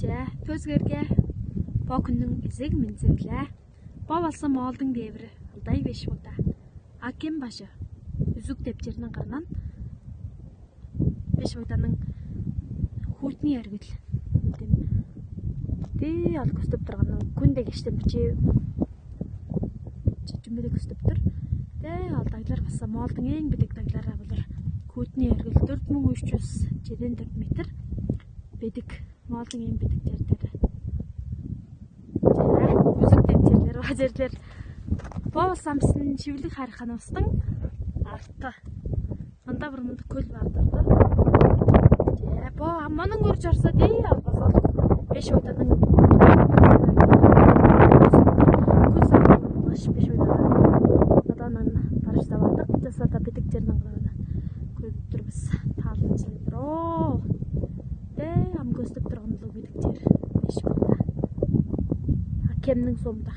За төсгөргээ бо күннің эзэг мензэвлээ. Бо болсон моолдың дээвэр алдай биш удаа. Аким башы үзүг дэвчэрнэн гарнан биш уданың хүйтний аргил тийм тий алг өстөп тұрған күндэ гişтэн бичээ чимэлэг өстөп төр тий алдаглар басан моолдың эң бидэг даглараа болор хүйтний аргил 4364 метр бидэг моолдың эң бидэг дээр үзүг дэвчэрлэр бажэрлэр боо самсын шивлэг харихана устан арта анда бүр мунд көл баадарды боо амманын үрж орсоо тий албасал биш уданың көл саалаш биш уданың наданан барштавадык жасата бедиктернин гана көрүп турбуз таалынчылдыроо ам көстөп турган бедиктер биш удаа акемнин сомунда